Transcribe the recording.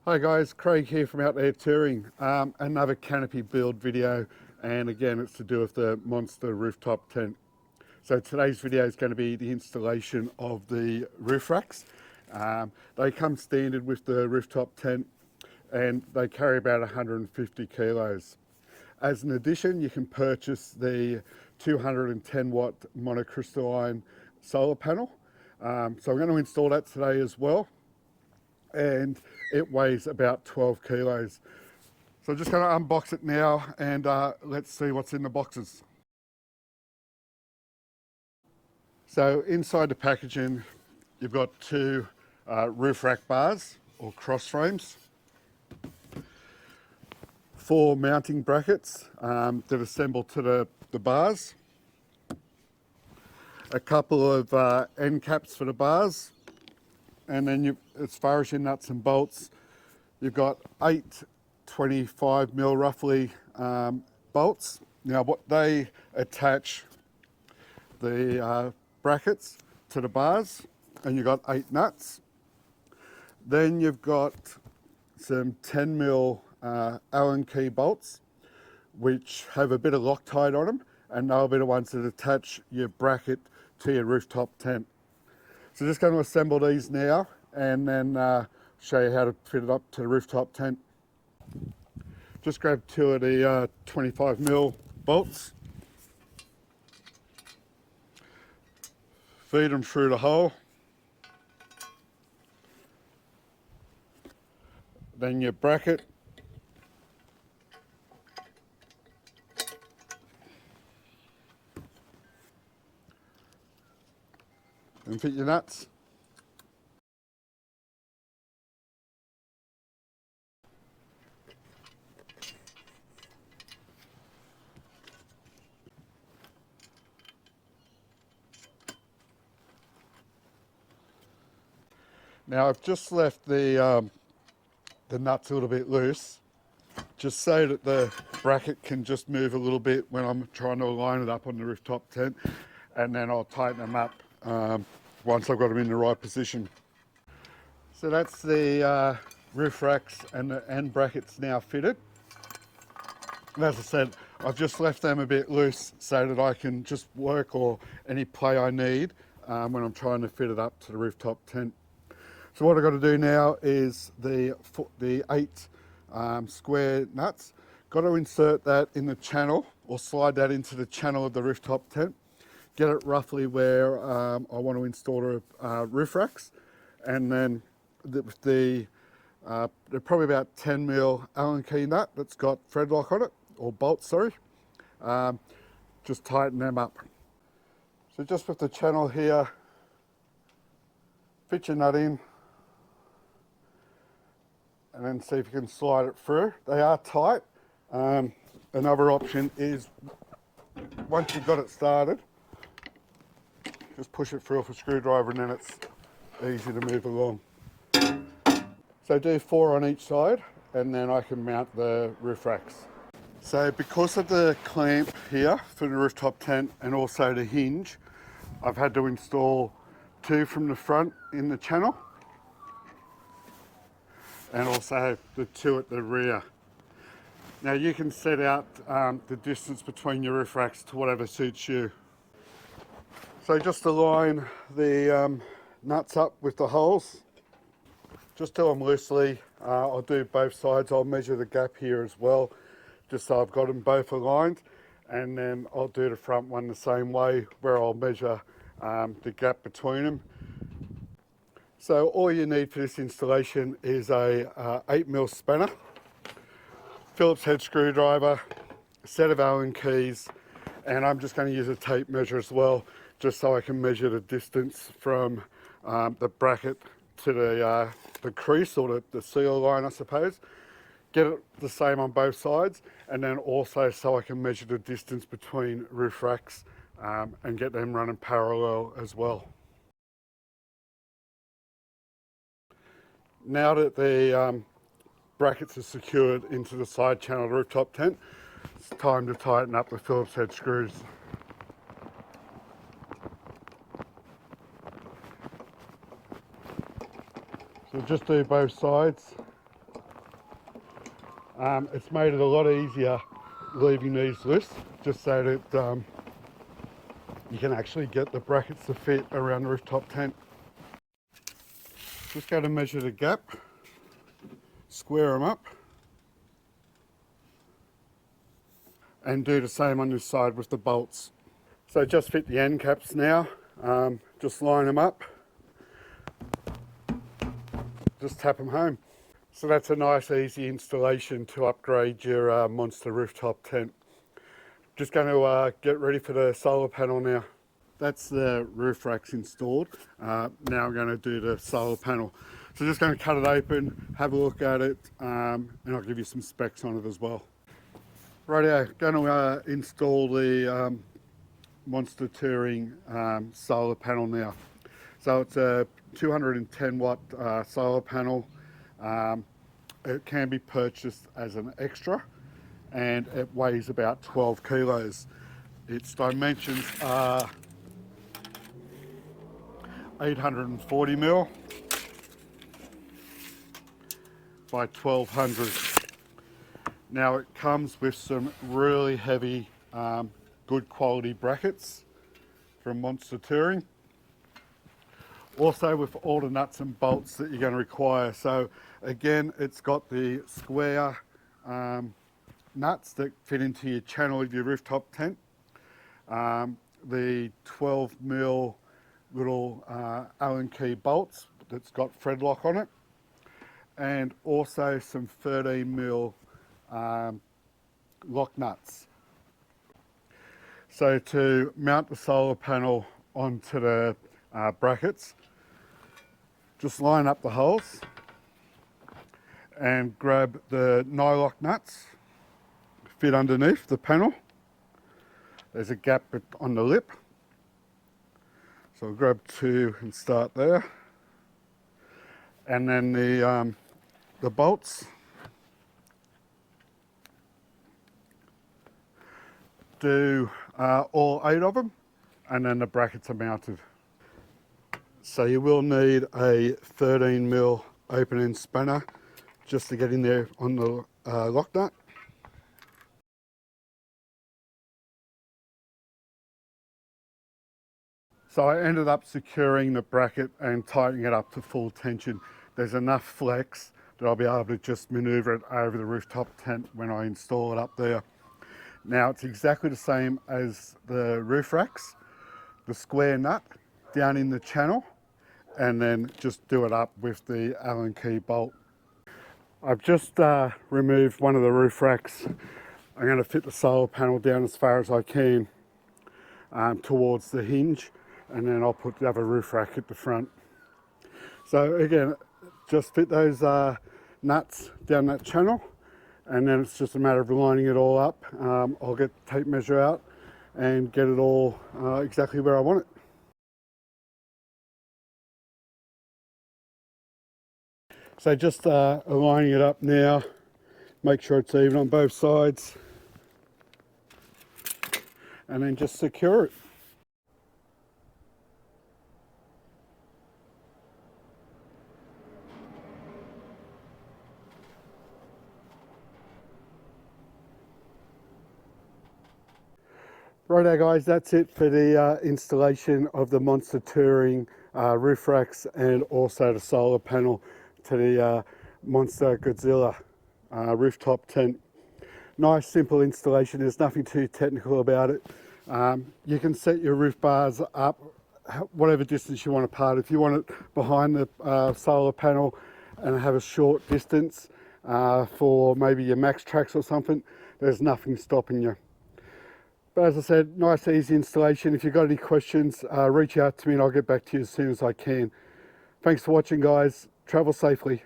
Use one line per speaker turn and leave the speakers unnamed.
Hi guys, Craig here from Out There Touring. Another canopy build video, and again it's to do with the Monsta rooftop tent. So today's video is going to be the installation of the roof racks. They come standard with the rooftop tent and they carry about 150 kilos. As an addition, you can purchase the 210 watt monocrystalline solar panel. So I'm going to install that today as well, and it weighs about 12 kilos. So I'm just going to unbox it now and let's see what's in the boxes. So inside the packaging, you've got two roof rack bars or cross frames, 4 mounting brackets that assemble to the bars, a couple of end caps for the bars, and then as far as your nuts and bolts, you've got 8 25mm roughly bolts. Now what they attach the brackets to the bars, and you've got 8 nuts. Then you've got some 10mm Allen key bolts which have a bit of Loctite on them, and they'll be the ones that attach your bracket to your rooftop tent. So just going to assemble these now and then show you how to fit it up to the rooftop tent. Just grab 2 of the 25mm bolts, feed them through the hole, then your bracket, and fit your nuts. Now I've just left the nuts a little bit loose, just so that the bracket can just move a little bit when I'm trying to align it up on the rooftop tent, and then I'll tighten them up once I've got them in the right position. So that's the roof racks and the end brackets now fitted. And as I said, I've just left them a bit loose so that I can just work or any play I need when I'm trying to fit it up to the rooftop tent. So what I've got to do now is the 8 square nuts. Got to insert that in the channel, or slide that into the channel of the rooftop tent. Get it roughly where I want to install the roof racks, and then they're probably about 10mm Allen key nut that's got thread lock on it, or bolt, sorry. Just tighten them up. So just with the channel here, fit your nut in, and then see if you can slide it through. They are tight. Another option is, once you've got it started, just push it through with a screwdriver, and then it's easy to move along. So do 4 on each side, and then I can mount the roof racks. So because of the clamp here for the rooftop tent and also the hinge, I've had to install 2 from the front in the channel, and also the 2 at the rear. Now you can set out the distance between your roof racks to whatever suits you. So just align the nuts up with the holes. Just do them loosely. I'll do both sides. I'll measure the gap here as well, just so I've got them both aligned, and then I'll do the front one the same way, where I'll measure the gap between them. So all you need for this installation is a 8mm spanner, Phillips head screwdriver, a set of Allen keys, and I'm just going to use a tape measure as well, just so I can measure the distance from the bracket to the crease, or the seal line, I suppose. Get it the same on both sides, and then also so I can measure the distance between roof racks and get them running parallel as well. Now that the brackets are secured into the side channel of the rooftop tent, it's time to tighten up the Phillips head screws. So just do both sides. It's made it a lot easier leaving these loose, just so that you can actually get the brackets to fit around the rooftop tent. Just go to measure the gap, square them up, and do the same on this side with the bolts. So just fit the end caps now, just line them up, just tap them home. So that's a nice easy installation to upgrade your Monsta rooftop tent. Just going to get ready for the solar panel now. That's the roof racks installed. Now I'm going to do the solar panel. So just going to cut it open, have a look at it, and I'll give you some specs on it as well. Rightio, going to install the Monsta Touring solar panel now. So it's a 210 watt solar panel. It can be purchased as an extra, and it weighs about 12 kilos. Its dimensions are 840 mil by 1200. Now it comes with some really heavy, good quality brackets from Monsta Touring. Also with all the nuts and bolts that you're going to require. So again, it's got the square nuts that fit into your channel of your rooftop tent. The 12 mil little Allen key bolts that's got thread lock on it, and also some 13 mil lock nuts. So to mount the solar panel onto the brackets, just line up the holes and grab the nylock nuts, fit underneath the panel. There's a gap on the lip, so I'll grab two and start there. And then the bolts, do all 8 of them, and then the brackets are mounted. So you will need a 13 mil open end spanner just to get in there on the lock nut. So I ended up securing the bracket and tightening it up to full tension. There's enough flex that I'll be able to just maneuver it over the rooftop tent when I install it up there. Now it's exactly the same as the roof racks, the square nut down in the channel, and then just do it up with the Allen key bolt. I've just removed one of the roof racks. I'm going to fit the solar panel down as far as I can towards the hinge, and then I'll put the other roof rack at the front. So again, just fit those nuts down that channel, and then it's just a matter of lining it all up. I'll get the tape measure out and get it all exactly where I want it. So just aligning it up now, make sure it's even on both sides, and then just secure it. Righto guys, that's it for the installation of the Monsta Touring roof racks and also the solar panel to the Monsta Godzilla rooftop tent. Nice simple installation, there's nothing too technical about it. You can set your roof bars up whatever distance you want apart. If you want it behind the solar panel and have a short distance for maybe your max tracks or something, there's nothing stopping you. But as I said, nice easy installation. If you've got any questions, reach out to me and I'll get back to you as soon as I can. Thanks for watching guys. Travel safely.